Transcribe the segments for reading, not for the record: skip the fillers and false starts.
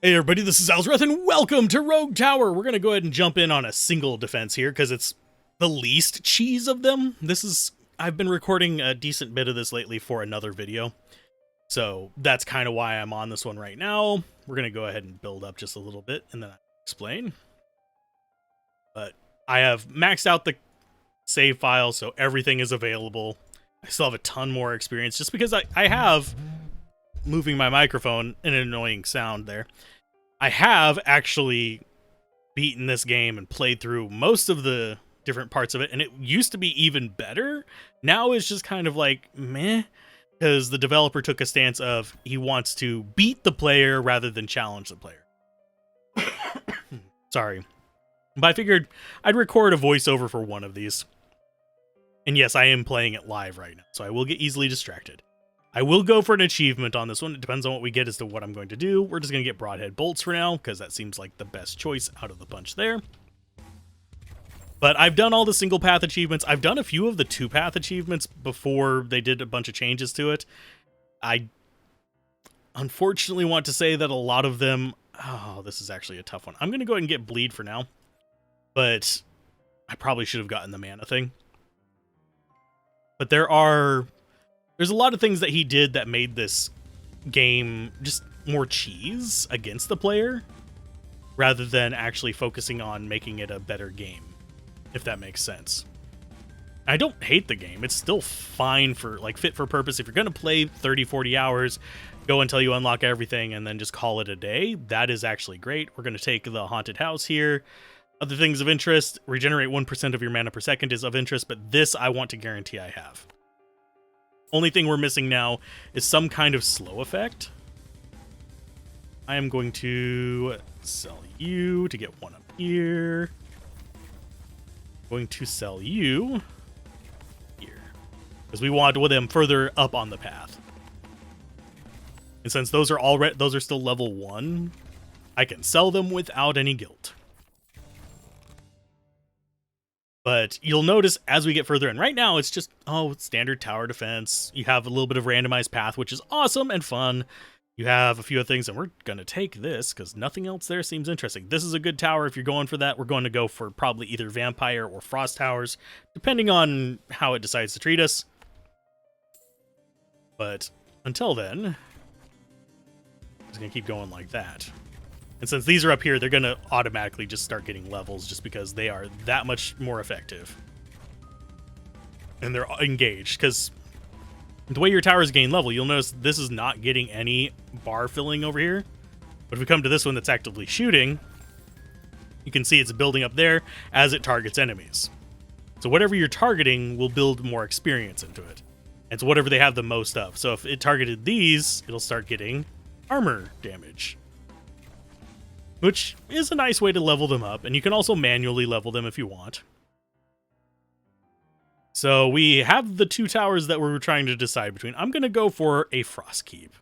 Hey everybody, this is Alzorath and welcome to Rogue Tower. We're going to go ahead and jump in on a single defense here because it's the least cheese of them. I've been recording a decent bit of this lately for another video. So that's kind of why I'm on this one right now. We're going to go ahead and build up just a little bit and then I'll explain. But I have maxed out the save file so everything is available. I still have a ton more experience just because I have... moving my microphone, an annoying sound there. I have actually beaten this game and played through most of the different parts of it, and it used to be even better. Now it's just kind of like, meh, because the developer took a stance of he wants to beat the player rather than challenge the player. Sorry. But I figured I'd record a voiceover for one of these. And yes, I am playing it live right now, so I will get easily distracted. I will go for an achievement on this one. It depends on what we get as to what I'm going to do. We're just going to get broadhead bolts for now, because that seems like the best choice out of the bunch there. But I've done all the single path achievements. I've done a few of the two path achievements before they did a bunch of changes to it. I unfortunately want to say that a lot of them... Oh, this is actually a tough one. I'm going to go ahead and get bleed for now. But I probably should have gotten the mana thing. But there's a lot of things that he did that made this game just more cheese against the player rather than actually focusing on making it a better game, if that makes sense. I don't hate the game. It's still fine for, like, fit for purpose. If you're going to play 30, 40 hours, go until you unlock everything and then just call it a day. That is actually great. We're going to take the haunted house here. Other things of interest, regenerate 1% of your mana per second is of interest, but this I want to guarantee I have. Only thing we're missing now is some kind of slow effect. I am going to sell you to get one up here. Going to sell you here, because we want them further up on the path. And since those are still level 1, I can sell them without any guilt. But you'll notice as we get further in, right now it's just, standard tower defense. You have a little bit of randomized path, which is awesome and fun. You have a few other things, and we're going to take this because nothing else there seems interesting. This is a good tower if you're going for that. We're going to go for probably either vampire or frost towers, depending on how it decides to treat us. But until then, I'm just going to keep going like that. And since these are up here, they're going to automatically just start getting levels just because they are that much more effective. And they're engaged, because the way your towers gain level, you'll notice this is not getting any bar filling over here. But if we come to this one that's actively shooting, you can see it's building up there as it targets enemies. So whatever you're targeting will build more experience into it. And so whatever they have the most of. So if it targeted these, it'll start getting armor damage, which is a nice way to level them up, and you can also manually level them if you want. So we have the two towers that we're trying to decide between. I'm going to go for a Frost Keep,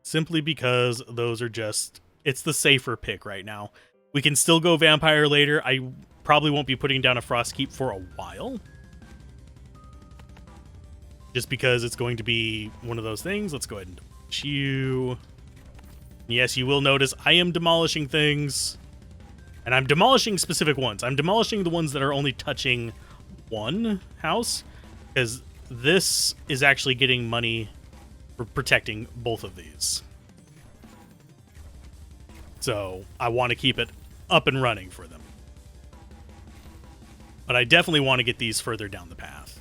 simply because those are just, it's the safer pick right now. We can still go Vampire later. I probably won't be putting down a Frost Keep for a while, just because it's going to be one of those things. Let's go ahead and demolish you. Yes, you will notice I am demolishing things, and I'm demolishing specific ones. I'm demolishing the ones that are only touching one house, because this is actually getting money for protecting both of these. So I want to keep it up and running for them. But I definitely want to get these further down the path.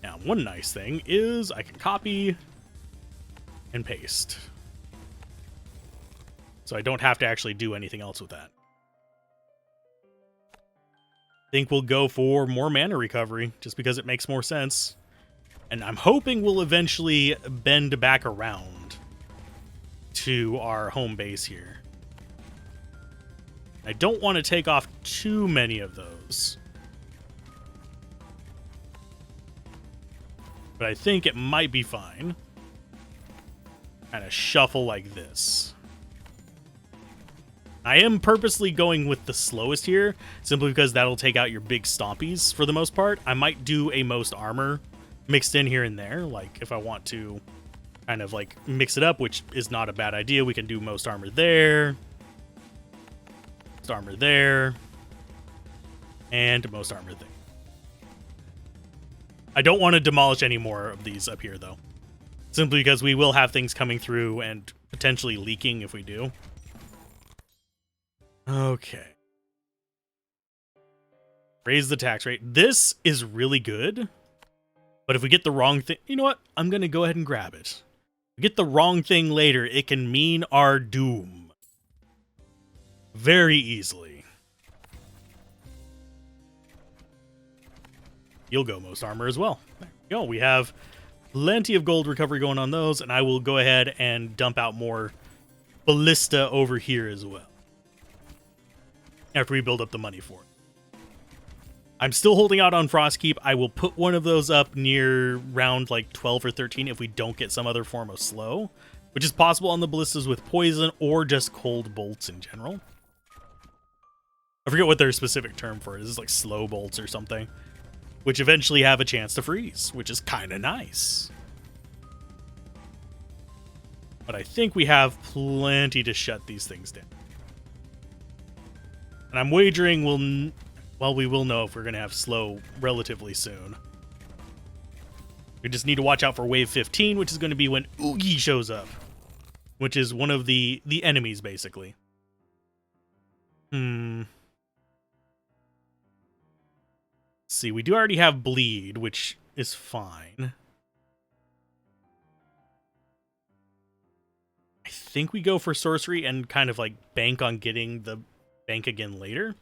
Now, one nice thing is I can copy and paste, so I don't have to actually do anything else with that. I think we'll go for more mana recovery, just because it makes more sense. And I'm hoping we'll eventually bend back around to our home base here. I don't want to take off too many of those, but I think it might be fine. Kind of shuffle like this. I am purposely going with the slowest here, simply because that'll take out your big stompies for the most part. I might do a most armor mixed in here and there, like if I want to kind of like mix it up, which is not a bad idea. We can do most armor there, most armor there, and most armor there. I don't want to demolish any more of these up here, though. Simply because we will have things coming through and potentially leaking if we do. Okay. Raise the tax rate. This is really good. But if we get the wrong thing... You know what? I'm going to go ahead and grab it. If we get the wrong thing later, it can mean our doom. Very easily. You'll go most armor as well. There we go. We have plenty of gold recovery going on those, and I will go ahead and dump out more ballista over here as well. After we build up the money for it. I'm still holding out on Frostkeep. I will put one of those up near round like 12 or 13 if we don't get some other form of slow, which is possible on the ballistas with poison or just cold bolts in general. I forget what their specific term for it is. It's like slow bolts or something, which eventually have a chance to freeze, which is kind of nice. But I think we have plenty to shut these things down. And I'm wagering we will know if we're going to have slow relatively soon. We just need to watch out for wave 15, which is going to be when Oogie shows up, which is one of the enemies, basically. Let's see, we do already have bleed, which is fine. I think we go for sorcery and kind of like bank on getting the bank again later.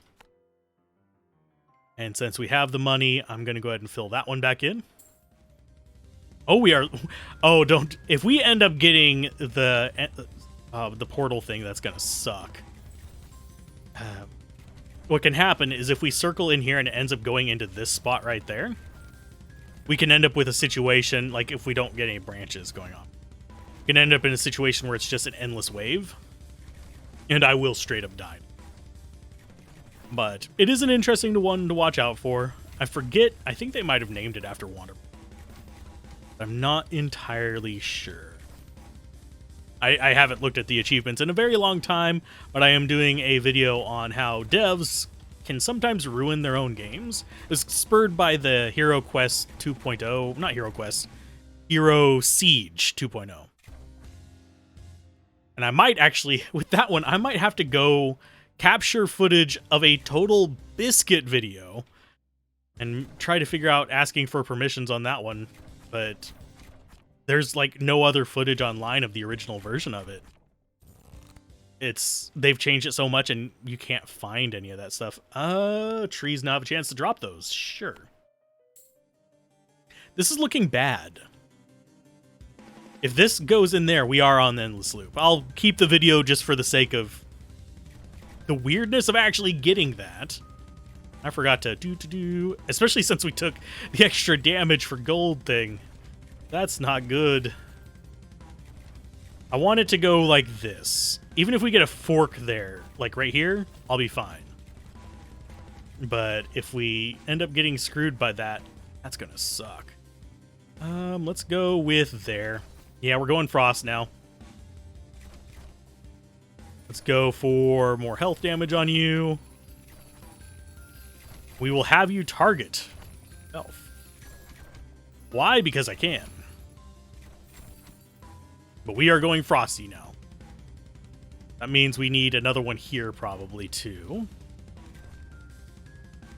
And since we have the money, I'm going to go ahead and fill that one back in. Oh, we are... Oh, don't... If we end up getting the portal thing, that's going to suck. What can happen is if we circle in here and it ends up going into this spot right there, we can end up with a situation, like if we don't get any branches going on. We can end up in a situation where it's just an endless wave, and I will straight up die. But it is an interesting one to watch out for. I forget, I think they might have named it after Wander. I'm not entirely sure. I haven't looked at the achievements in a very long time, but I am doing a video on how devs can sometimes ruin their own games. It was spurred by the Hero Quest 2.0, not Hero Quest, Hero Siege 2.0. And I might actually, with that one, I might have to go capture footage of a Total Biscuit video and try to figure out asking for permissions on that one, but there's like no other footage online of the original version of it. They've changed it so much and you can't find any of that stuff. Trees now have a chance to drop those. Sure. This is looking bad. If this goes in there, we are on the endless loop. I'll keep the video just for the sake of the weirdness of actually getting that. I forgot to do, especially since we took the extra damage for gold thing. That's not good. I want it to go like this. Even if we get a fork there, like right here, I'll be fine. But if we end up getting screwed by that, that's gonna suck. Let's go with there. Yeah, we're going frost now. Let's go for more health damage on you. We will have you target elf. Why? Because I can. But we are going frosty now. That means we need another one here probably too.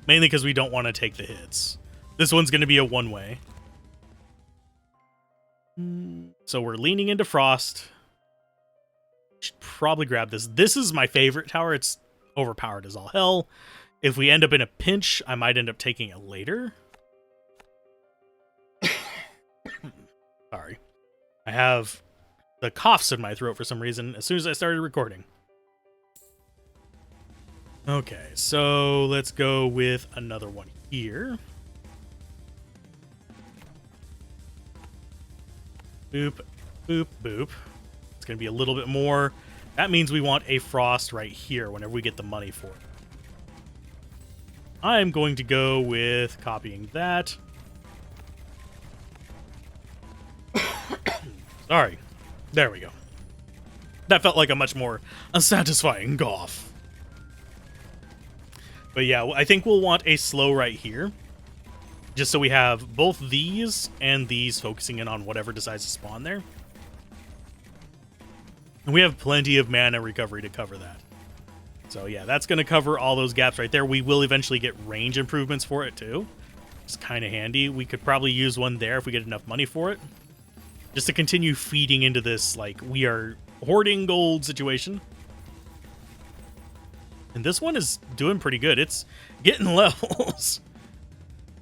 Mainly because we don't want to take the hits. This one's going to be a one-way. So we're leaning into frost. Should probably grab this. This is my favorite tower. It's overpowered as all hell. If we end up in a pinch, I might end up taking it later. Sorry. I have the coughs in my throat for some reason as soon as I started recording. Okay, so let's go with another one here. Boop, boop, boop. It's going to be a little bit more. That means we want a frost right here whenever we get the money for it. I'm going to go with copying that. Sorry. There we go. That felt like a much more unsatisfying golf. But yeah, I think we'll want a slow right here. Just so we have both these and these focusing in on whatever decides to spawn there. And we have plenty of mana recovery to cover that. So yeah, that's going to cover all those gaps right there. We will eventually get range improvements for it too. It's kind of handy. We could probably use one there if we get enough money for it. Just to continue feeding into this, like, we are hoarding gold situation. And this one is doing pretty good. It's getting levels.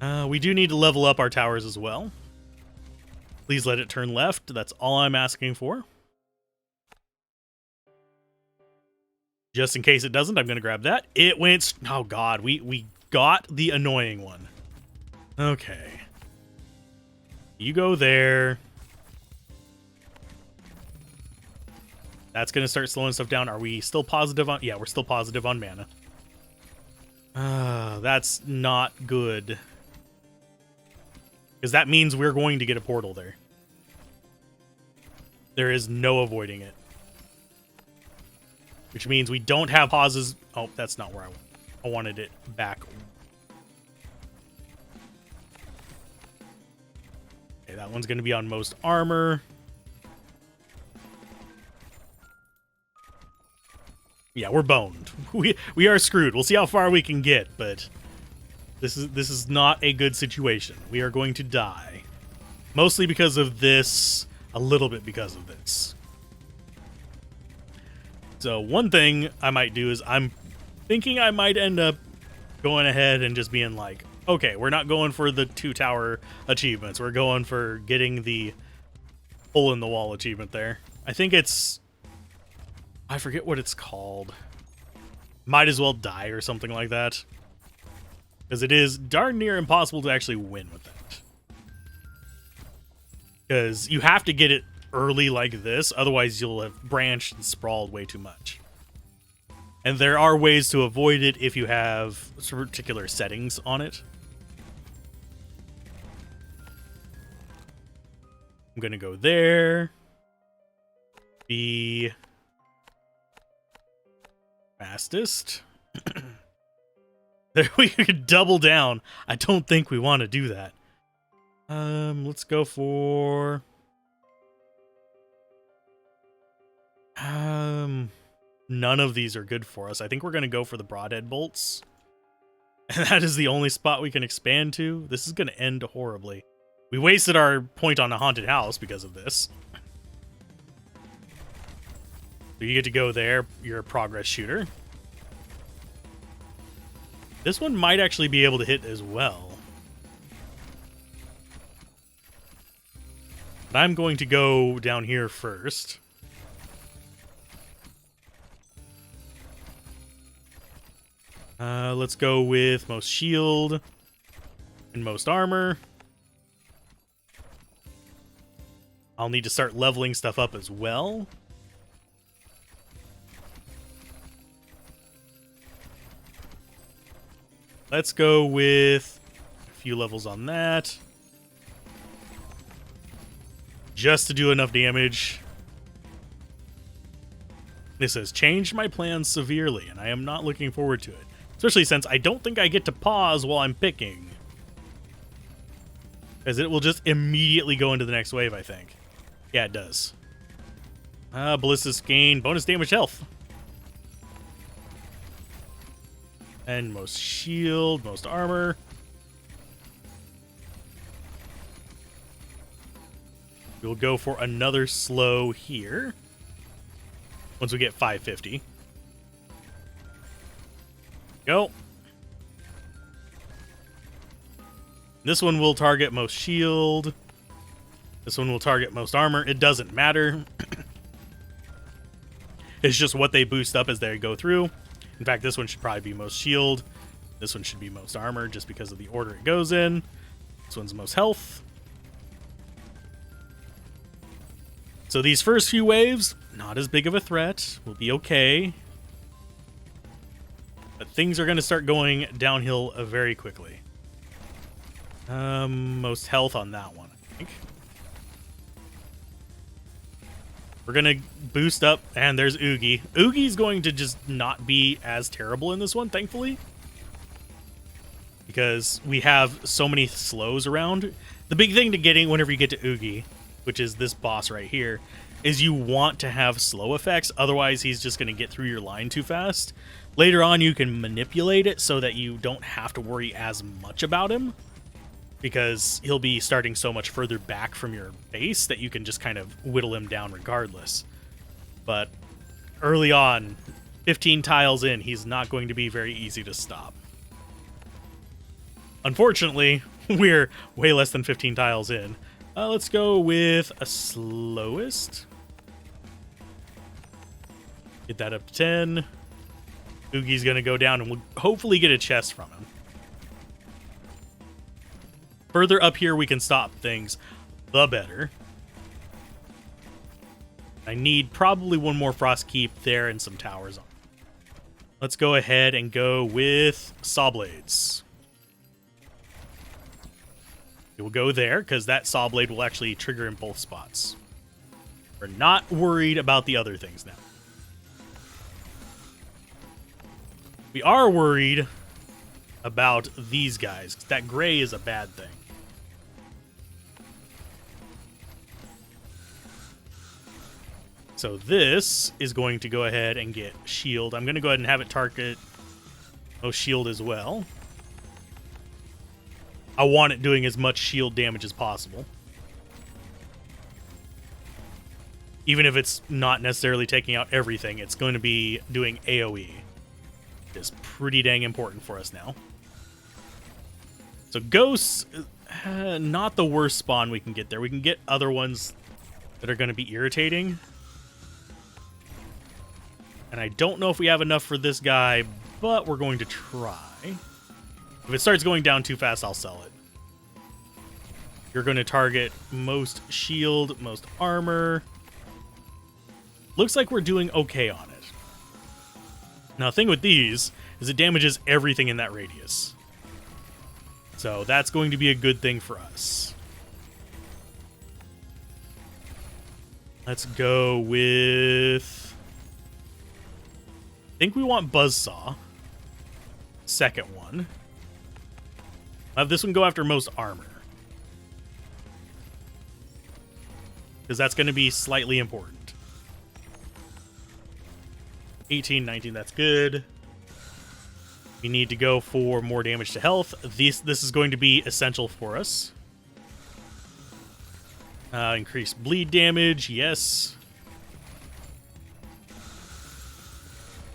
We do need to level up our towers as well. Please let it turn left. That's all I'm asking for. Just in case it doesn't, I'm going to grab that. It went... Oh, God. We got the annoying one. Okay. You go there. That's going to start slowing stuff down. Are we still positive on... Yeah, we're still positive on mana. That's not good. Because that means we're going to get a portal there. There is no avoiding it. Which means we don't have pauses. Oh, that's not where I wanted it back. Okay, that one's going to be on most armor. Yeah, we're boned. We are screwed. We'll see how far we can get, but this is not a good situation. We are going to die. Mostly because of this, a little bit because of this. So one thing I might do is I'm thinking I might end up going ahead and just being like, okay, we're not going for the 2 tower achievements. We're going for getting the hole in the wall achievement there. I think it's... I forget what it's called. Might as well die or something like that. Because it is darn near impossible to actually win with that. Because you have to get it early like this, otherwise you'll have branched and sprawled way too much. And there are ways to avoid it if you have particular settings on it. I'm going to go there. Be fastest. There we could double down. I don't think we want to do that. Let's go for... none of these are good for us. I think we're going to go for the broadhead bolts. And that is the only spot we can expand to. This is going to end horribly. We wasted our point on a haunted house because of this. So you get to go there. You're a progress shooter. This one might actually be able to hit as well. But I'm going to go down here first. Let's go with most shield and most armor. I'll need to start leveling stuff up as well. Let's go with a few levels on that. Just to do enough damage. This has changed my plans severely, and I am not looking forward to it. Especially since I don't think I get to pause while I'm picking. Because it will just immediately go into the next wave, I think. Yeah, it does. Ballistas gain bonus damage health. And most shield, most armor. We'll go for another slow here. Once we get 550. Go. This one will target most shield. This one will target most armor. It doesn't matter. It's just what they boost up as they go through. In fact, this one should probably be most shield. This one should be most armor just because of the order it goes in. This one's most health. So these first few waves, not as big of a threat. We'll be okay. But things are going to start going downhill very quickly. Most health on that one, I think. We're going to boost up, and there's Oogie. Oogie's going to just not be as terrible in this one, thankfully, because we have so many slows around. The big thing to getting whenever you get to Oogie, which is this boss right here, is you want to have slow effects. Otherwise, he's just going to get through your line too fast. Later on, you can manipulate it so that you don't have to worry as much about him, because he'll be starting so much further back from your base that you can just kind of whittle him down regardless. But early on, 15 tiles in, he's not going to be very easy to stop. Unfortunately, we're way less than 15 tiles in. Let's go with a slowest. Get that up to 10. Oogie's going to go down, and we'll hopefully get a chest from him. Further up here we can stop things, the better. I need probably one more Frost Keep there and some towers on. Let's go ahead and go with Saw Blades. It will go there, because that Saw Blade will actually trigger in both spots. We're not worried about the other things now. We are worried about these guys. That gray is a bad thing. So this is going to go ahead and get shield. I'm going to go ahead and have it target shield as well. I want it doing as much shield damage as possible. Even if it's not necessarily taking out everything, it's going to be doing AoE. It's pretty dang important for us now. So ghosts, not the worst spawn we can get there. We can get other ones that are going to be irritating. And I don't know if we have enough for this guy, but we're going to try. If it starts going down too fast, I'll sell it. You're going to target most shield, most armor. Looks like we're doing okay on it. Now, the thing with these is it damages everything in that radius. So that's going to be a good thing for us. Let's go with... I think we want Buzzsaw. Second one. I'll have this one go after most armor, because that's going to be slightly important. 18, 19, that's good. We need to go for more damage to health. This is going to be essential for us. Increased bleed damage, yes.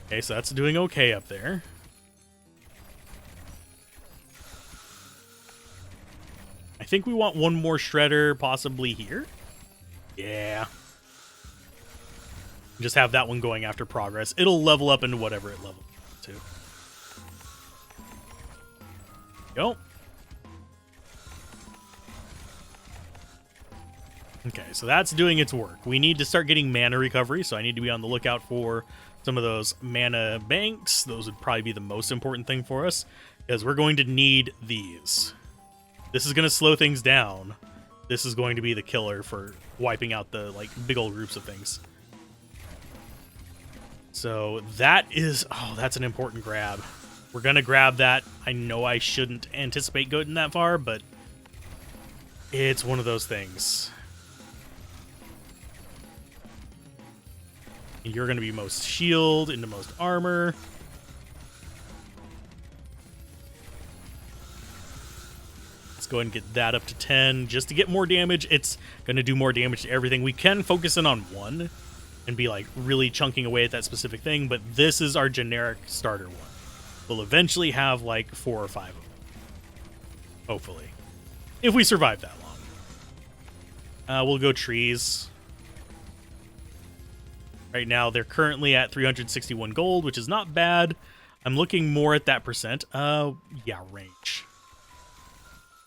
Okay, so that's doing okay up there. I think we want one more Shredder possibly here. Yeah. Just have that one going after progress. It'll level up into whatever it levels to. Go. Okay, so that's doing its work. We need to start getting mana recovery, so I need to be on the lookout for some of those mana banks. Those would probably be the most important thing for us, because we're going to need these. This is going to slow things down. This is going to be the killer for wiping out the big old groups of things. So that is... oh, that's an important grab. We're going to grab that. I know I shouldn't anticipate going that far, but it's one of those things. You're going to be most shield into most armor. Let's go ahead and get that up to 10 just to get more damage. It's going to do more damage to everything. We can focus in on one and be really chunking away at that specific thing, but this is our generic starter one. We'll eventually have 4 or 5 of them. Hopefully. If we survive that long. We'll go trees. Right now, they're currently at 361 gold, which is not bad. I'm looking more at that percent. Yeah, range.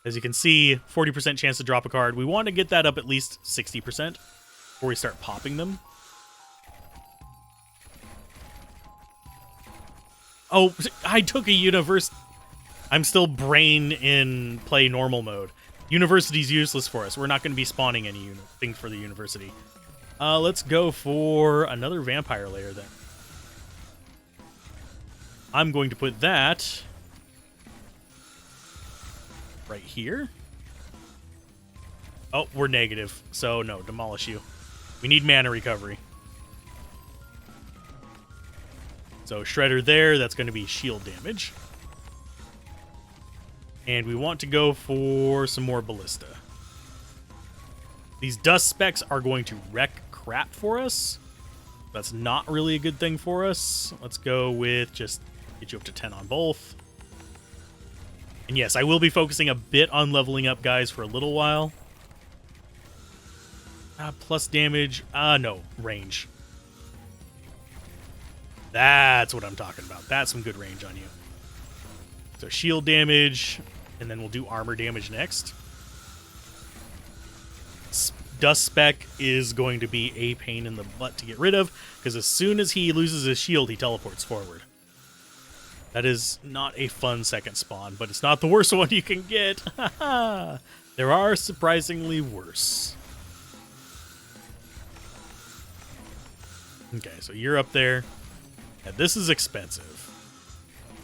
As you can see, 40% chance to drop a card. We want to get that up at least 60% before we start popping them. Oh, I took a university. I'm still brain in play normal mode. University's useless for us. We're not going to be spawning any things for the university. Let's go for another vampire layer then. I'm going to put that right here. Oh, we're negative, so no, demolish you. We need mana recovery. So Shredder there, that's going to be shield damage. And we want to go for some more ballista. These dust specks are going to wreck crap for us. That's not really a good thing for us. Let's go with just get you up to 10 on both. And yes, I will be focusing a bit on leveling up guys for a little while. Plus damage. No, range. That's what I'm talking about. That's some good range on you. So shield damage, and then we'll do armor damage next. Dust Speck is going to be a pain in the butt to get rid of, because as soon as he loses his shield, he teleports forward. That is not a fun second spawn, but it's not the worst one you can get. There are surprisingly worse. Okay, so you're up there. Yeah, this is expensive.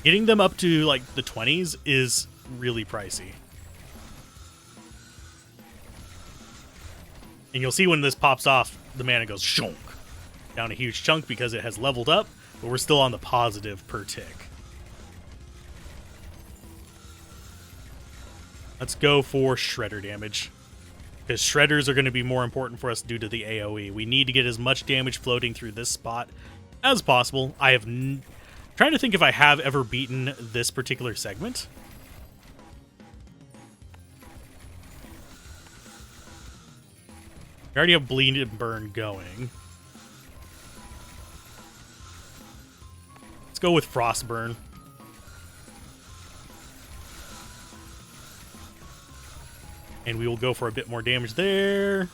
Getting them up to, like, the 20s is really pricey. And you'll see when this pops off, the mana goes shonk down a huge chunk because it has leveled up, but we're still on the positive per tick. Let's go for Shredder damage, because Shredders are going to be more important for us due to the AoE. We need to get as much damage floating through this spot as possible. I have trying to think if I have ever beaten this particular segment. We already have Bleed and Burn going. Let's go with Frostburn. And we will go for a bit more damage there.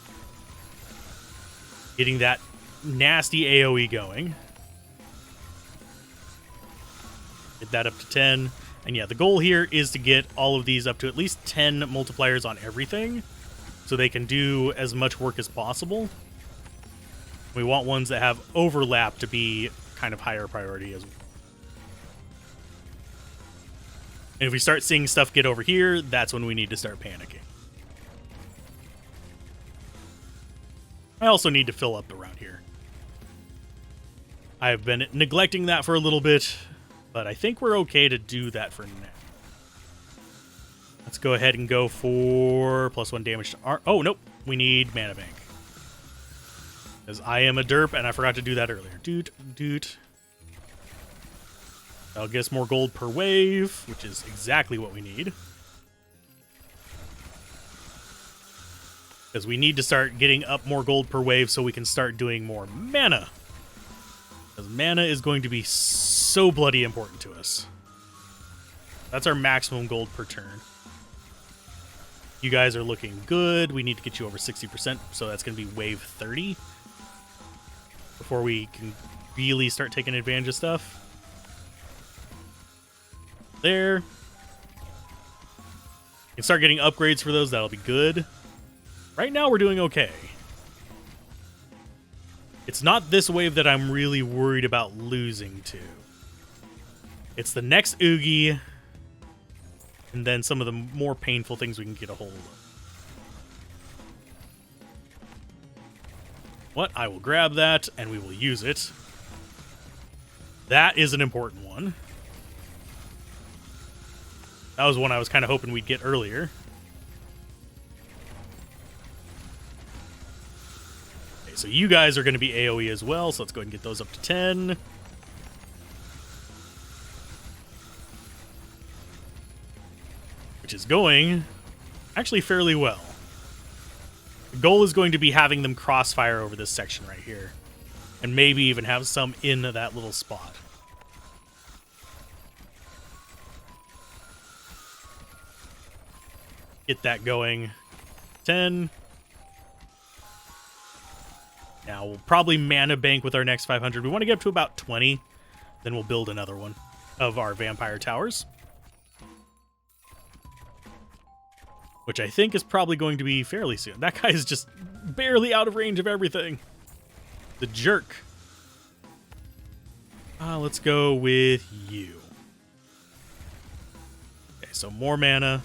Getting that nasty AoE going. Get that up to 10. And yeah, the goal here is to get all of these up to at least 10 multipliers on everything, so they can do as much work as possible. We want ones that have overlap to be kind of higher priority as well. And if we start seeing stuff get over here, that's when we need to start panicking. I also need to fill up around here. I've been neglecting that for a little bit, but I think we're okay to do that for now. Let's go ahead and go for +1 damage to our... Oh, nope. We need Mana Bank. Because I am a derp, and I forgot to do that earlier. Doot. That'll get us more gold per wave, which is exactly what we need. Because we need to start getting up more gold per wave so we can start doing more mana. Because mana is going to be so bloody important to us. That's our maximum gold per turn. You guys are looking good. We need to get you over 60%, so that's going to be wave 30. Before we can really start taking advantage of stuff. There. You can start getting upgrades for those. That'll be good. Right now, we're doing okay. It's not this wave that I'm really worried about losing to. It's the next Oogie, and then some of the more painful things we can get a hold of. What? I will grab that, and we will use it. That is an important one. That was one I was kind of hoping we'd get earlier. Okay, so you guys are going to be AoE as well, so let's go ahead and get those up to 10. Which is going actually fairly well. The goal is going to be having them crossfire over this section right here. And maybe even have some in that little spot. Get that going. 10. Now we'll probably mana bank with our next 500. We want to get up to about 20. Then we'll build another one of our vampire towers. Which I think is probably going to be fairly soon. That guy is just barely out of range of everything. The jerk. Let's go with you. Okay, so more mana.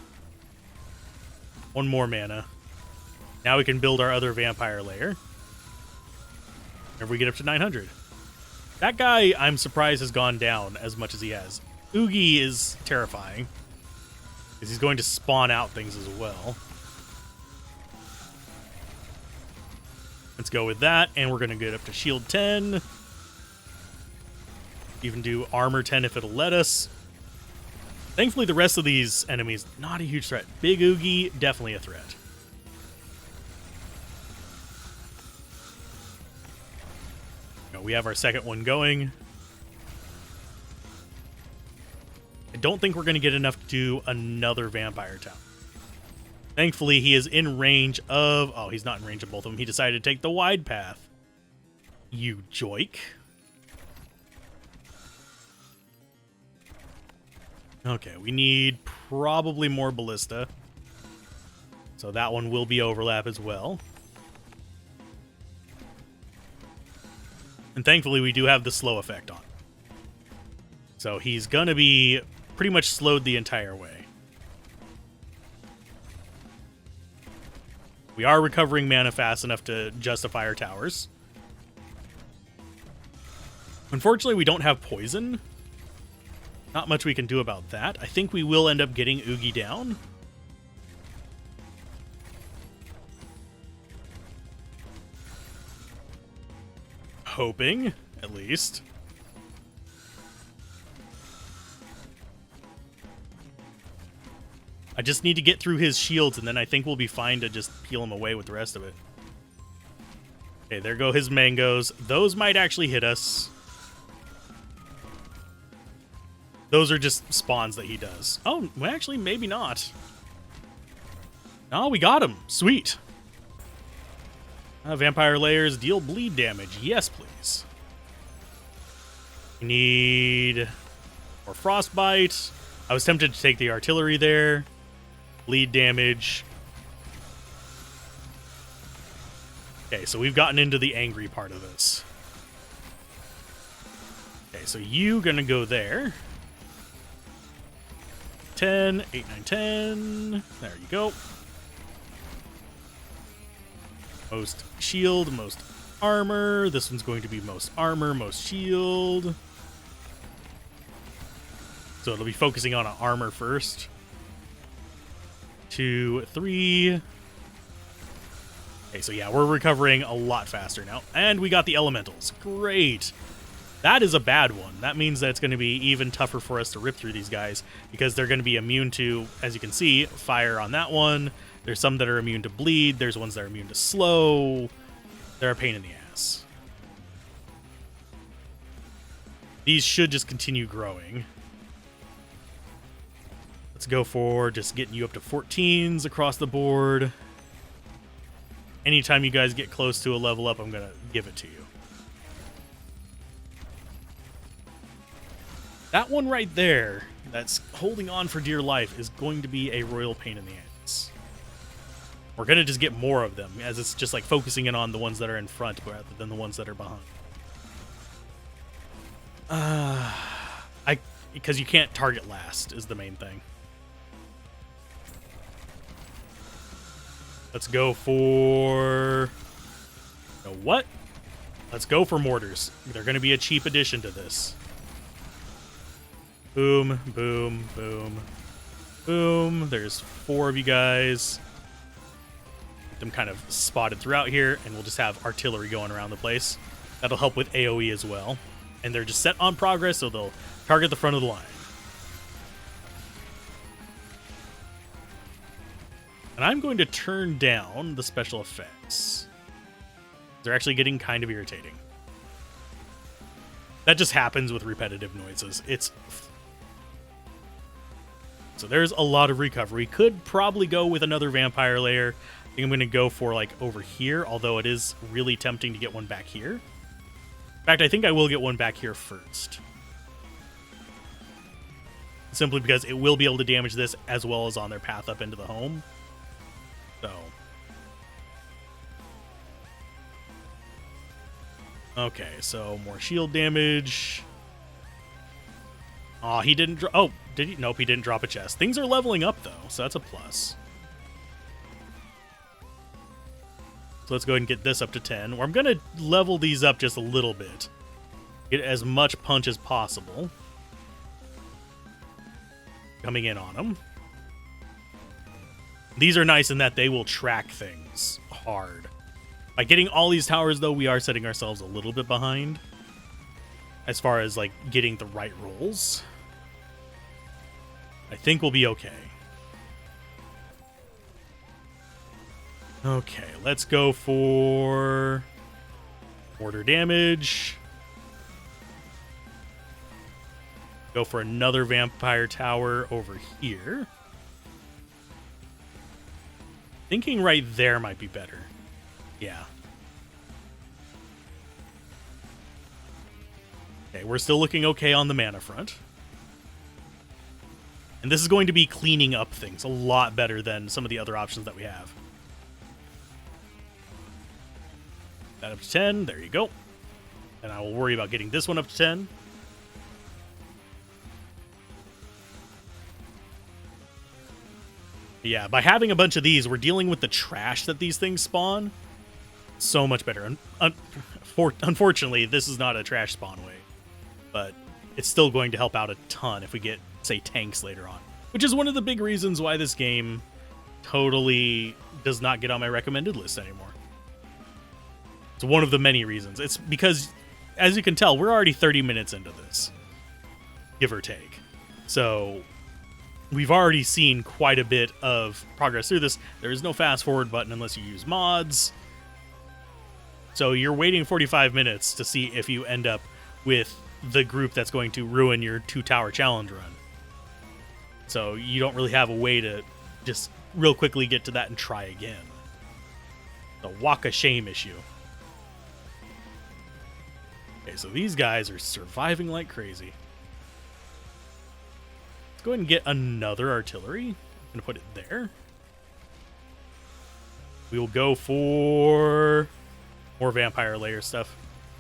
One more mana. Now we can build our other vampire lair. Whenever we get up to 900. That guy, I'm surprised, has gone down as much as he has. Oogie is terrifying, because he's going to spawn out things as well. Let's go with that, and we're going to get up to shield 10. Even do armor 10 if it'll let us. Thankfully, the rest of these enemies, not a huge threat. Big Oogie, definitely a threat. We have our second one going. I don't think we're going to get enough to do another vampire town. Thankfully, he is in range of... Oh, he's not in range of both of them. He decided to take the wide path. You joik. Okay, we need probably more ballista. So that one will be overlap as well. And thankfully, we do have the slow effect on. So he's going to be pretty much slowed the entire way. We are recovering mana fast enough to justify our towers. Unfortunately, we don't have poison. Not much we can do about that. I think we will end up getting Oogie down. Hoping, at least. I just need to get through his shields, and then I think we'll be fine to just peel him away with the rest of it. Okay, there go his mangoes. Those might actually hit us. Those are just spawns that he does. Oh, well, actually, maybe not. Oh, we got him. Sweet. Vampire layers deal bleed damage. Yes, please. We need more frostbite. I was tempted to take the artillery there. Bleed damage. Okay, so we've gotten into the angry part of this. Okay, so you gonna go there. 10, 8, 9, 10. There you go. Most shield, most armor. This one's going to be most armor, most shield. So it'll be focusing on armor first. 2, 3. Okay, so yeah, we're recovering a lot faster now. And we got the elementals. Great. That is a bad one. That means that it's going to be even tougher for us to rip through these guys, because they're going to be immune to, as you can see, fire on that one. There's some that are immune to bleed. There's ones that are immune to slow. They're a pain in the ass. These should just continue growing. Let's go for just getting you up to 14s across the board. Anytime you guys get close to a level up, I'm going to give it to you. That one right there, that's holding on for dear life, is going to be a royal pain in the ass. We're going to just get more of them, as it's just like focusing in on the ones that are in front rather than the ones that are behind. Because you can't target last is the main thing. Let's go for... You know what? Let's go for mortars. They're going to be a cheap addition to this. Boom, boom, boom, boom. There's 4 of you guys. Get them kind of spotted throughout here, and we'll just have artillery going around the place. That'll help with AoE as well. And they're just set on progress, so they'll target the front of the line. And I'm going to turn down the special effects. They're actually getting kind of irritating. That just happens with repetitive noises. So there's a lot of recovery. Could probably go with another vampire layer. I think I'm going to go for like over here, although it is really tempting to get one back here. In fact, I think I will get one back here first. Simply because it will be able to damage this as well as on their path up into the home. So. Okay, so more shield damage. Aw, he didn't oh, did he? Nope, he didn't drop a chest. Things are leveling up, though, so that's a plus. So let's go ahead and get this up to 10. Or I'm going to level these up just a little bit. Get as much punch as possible. Coming in on them. These are nice in that they will track things hard. By getting all these towers, though, we are setting ourselves a little bit behind. As far as, like, getting the right rolls. I think we'll be okay. Okay, let's go for mortar damage. Go for another vampire tower over here. Thinking right there might be better. Yeah. Okay, we're still looking okay on the mana front. And this is going to be cleaning up things a lot better than some of the other options that we have. That up to 10. There you go. And I will worry about getting this one up to 10. Yeah, by having a bunch of these, we're dealing with the trash that these things spawn. So much better. Unfortunately, this is not a trash spawn way. But it's still going to help out a ton if we get, say, tanks later on. Which is one of the big reasons why this game totally does not get on my recommended list anymore. It's one of the many reasons. It's because, as you can tell, we're already 30 minutes into this. Give or take. So we've already seen quite a bit of progress through this. There is no fast forward button unless you use mods. So you're waiting 45 minutes to see if you end up with the group that's going to ruin your 2-tower challenge run. So you don't really have a way to just real quickly get to that and try again. The walk of shame issue. Okay, so these guys are surviving like crazy. Let's go ahead and get another artillery. I'm going to put it there. We will go for more vampire layer stuff.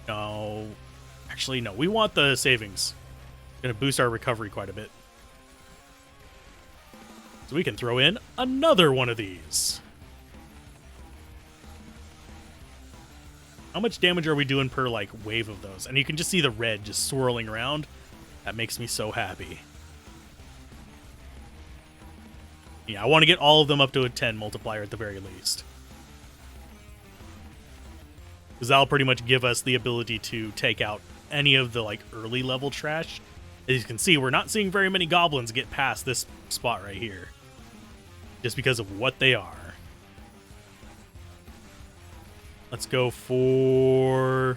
No. Actually, no. We want the savings. Going to boost our recovery quite a bit. So we can throw in another one of these. How much damage are we doing per, like, wave of those? And you can just see the red just swirling around. That makes me so happy. Yeah, I want to get all of them up to a 10 multiplier at the very least. Because that'll pretty much give us the ability to take out any of the, like, early level trash. As you can see, we're not seeing very many goblins get past this spot right here. Just because of what they are. Let's go for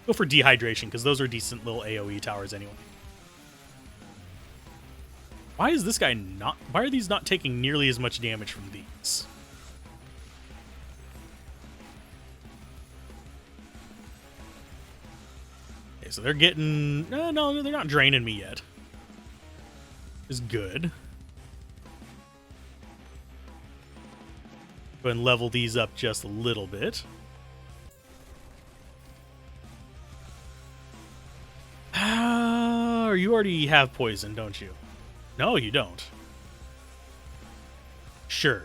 dehydration, because those are decent little AoE towers anyway. Why is this guy not... Why are these not taking nearly as much damage from these? Okay, so they're getting... No, they're not draining me yet. Is good. Go ahead and level these up just a little bit. Or you already have poison, don't you? No, you don't. Sure.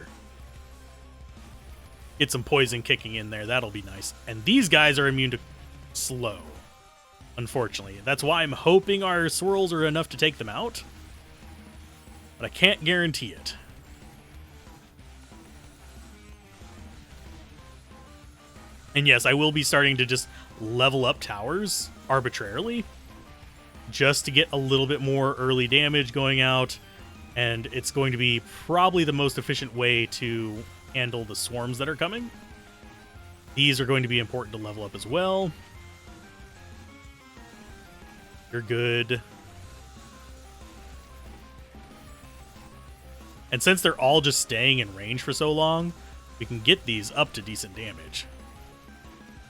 Get some poison kicking in there. That'll be nice. And these guys are immune to slow. Unfortunately. That's why I'm hoping our swirls are enough to take them out. But I can't guarantee it. And yes, I will be starting to just level up towers arbitrarily. Just to get a little bit more early damage going out. And it's going to be probably the most efficient way to handle the swarms that are coming. These are going to be important to level up as well. You're good. And since they're all just staying in range for so long, we can get these up to decent damage.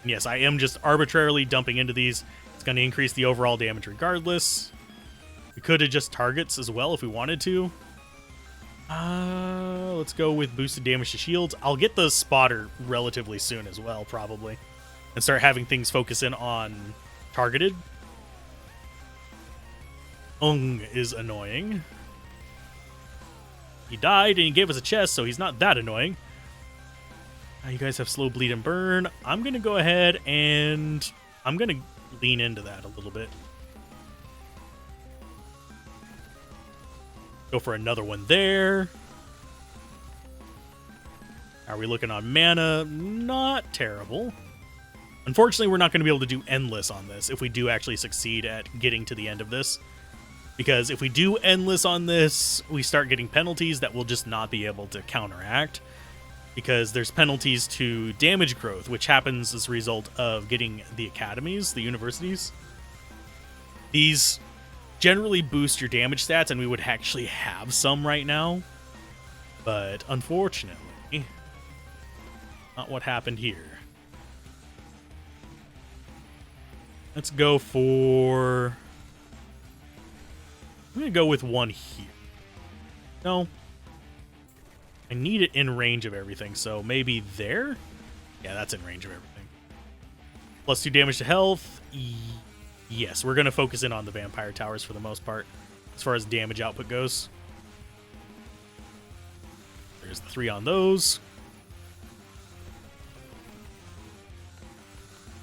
And yes, I am just arbitrarily dumping into these. It's going to increase the overall damage regardless. We could adjust targets as well if we wanted to. Let's go with boosted damage to shields. I'll get the spotter relatively soon as well, probably. and start having things focus in on targeted. Ung is annoying. He died and he gave us a chest, so he's not that annoying. Now you guys have slow bleed and burn. I'm going to go ahead and I'm going to lean into that a little bit. Go for another one there. How are we looking on mana? Not terrible. Unfortunately, we're not going to be able to do endless on this if we do actually succeed at getting to the end of this. Because if we do endless on this, we start getting penalties that we'll just not be able to counteract. Because there's penalties to damage growth, which happens as a result of getting the academies, the universities. These generally boost your damage stats, and we would actually have some right now. But unfortunately, not what happened here. Let's go for... I'm going to go with one here. No. I need it in range of everything, so maybe there? Yeah, that's in range of everything. Plus 2 damage to health. Yes, we're going to focus in on the vampire towers for the most part, as far as damage output goes. There's the 3 on those.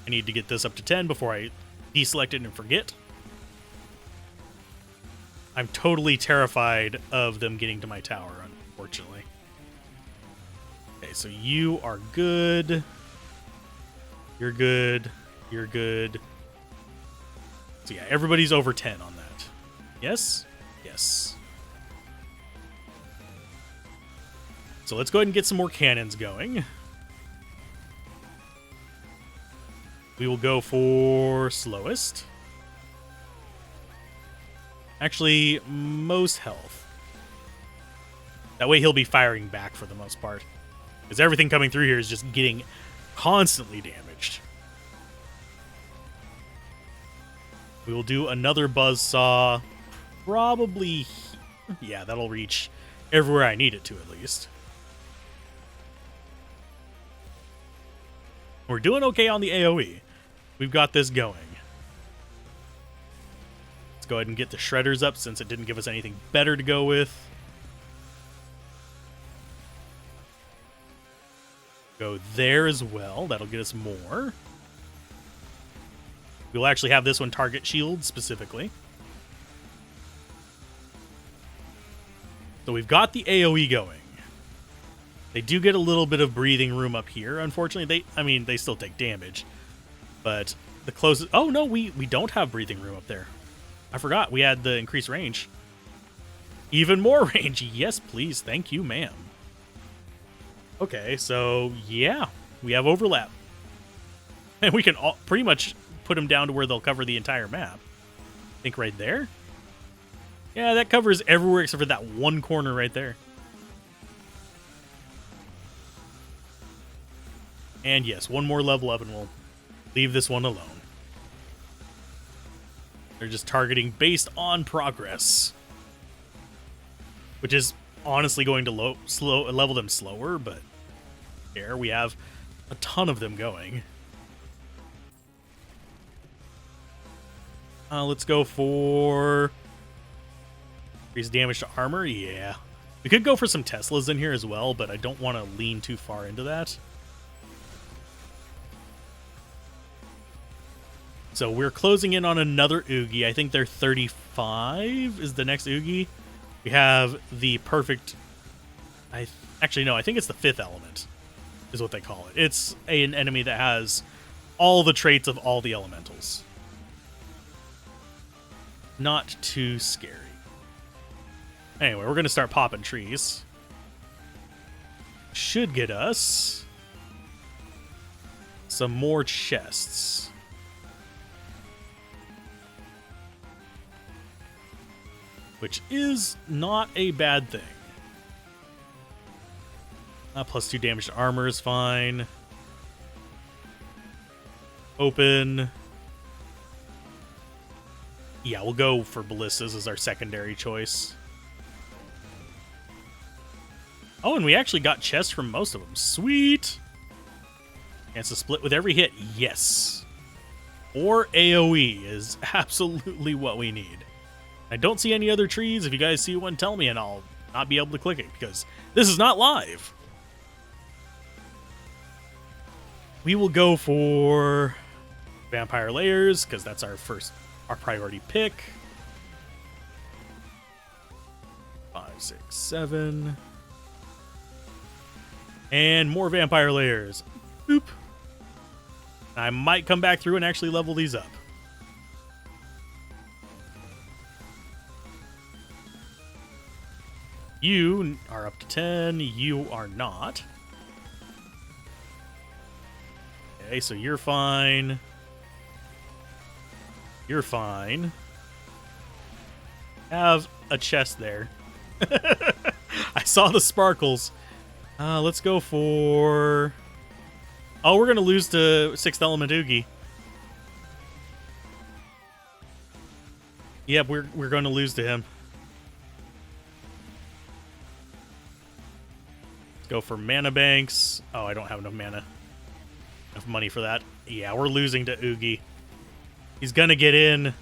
I need to get this up to 10 before I deselect it and forget. I'm totally terrified of them getting to my tower, unfortunately. Okay, so you are good. You're good. You're good. So yeah, everybody's over 10 on that. Yes? Yes. So let's go ahead and get some more cannons going. We will go for slowest. Actually, most health. That way he'll be firing back for the most part. Because everything coming through here is just getting constantly damaged. We will do another buzzsaw. Probably... Yeah, that'll reach everywhere I need it to, at least. We're doing okay on the AoE. We've got this going. Let's go ahead and get the shredders up since it didn't give us anything better to go with. Go there as well. That'll get us more. We'll actually have this one target shield specifically. So we've got the AoE going. They do get a little bit of breathing room up here. Unfortunately, they still take damage. But the closest... Oh, no, we don't have breathing room up there. I forgot. We had the increased range. Even more range. Yes, please. Thank you, ma'am. Okay, so, yeah. We have overlap. And we can pretty much put them down to where they'll cover the entire map. I think right there? Yeah, that covers everywhere except for that one corner right there. And yes, one more level up and we'll leave this one alone. They're just targeting based on progress. Which is honestly going to level them slower, but there we have a ton of them going. Let's go for increase damage to armor. Yeah. We could go for some Teslas in here as well, but I don't want to lean too far into that. So we're closing in on another Oogie. I think they're 35 is the next Oogie. We have the perfect... Actually, no, I think it's the 5th element is what they call it. It's an enemy that has all the traits of all the elementals. Not too scary. Anyway, we're going to start popping trees. Should get us some more chests. Which is not a bad thing. Plus 2 damage to armor is fine. Open. Yeah, we'll go for ballistas as our secondary choice. Oh, and we actually got chests from most of them. Sweet! Chance to split with every hit. Yes. Or AoE is absolutely what we need. I don't see any other trees. If you guys see one, tell me, and I'll not be able to click it because this is not live. We will go for Vampire Layers because that's our priority pick. 5, 6, 7. And more Vampire Layers. Boop. I might come back through and actually level these up. You are up to 10. You are not. Okay, so you're fine. You're fine. Have a chest there. I saw the sparkles. Let's go for... Oh, we're going to lose to 6th Element Oogie. Yep, we're going to lose to him. Let's go for mana banks. Oh, I don't have enough mana. Enough money for that. Yeah, we're losing to Oogie. He's going to get in.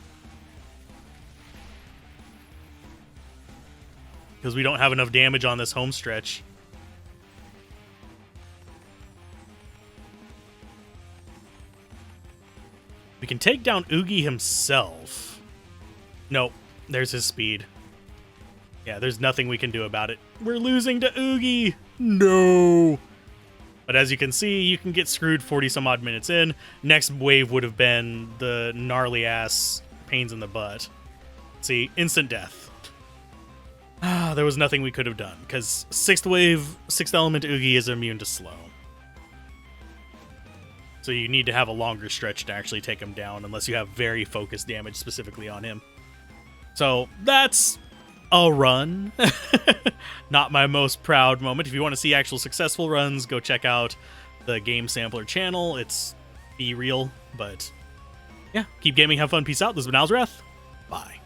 Because we don't have enough damage on this home stretch. We can take down Oogie himself. Nope, there's his speed. Yeah, there's nothing we can do about it. We're losing to Oogie! No! But as you can see, you can get screwed 40 some odd minutes in. Next wave would have been the gnarly ass pains in the butt. See, instant death. There was nothing we could have done, because 6th wave, 6th element Oogie is immune to slow. So you need to have a longer stretch to actually take him down, unless you have very focused damage specifically on him. So that's a run. Not my most proud moment. If you want to see actual successful runs, go check out the Game Sampler channel. It's be real, but yeah, keep gaming, have fun, peace out. This has been Alzorath. Bye.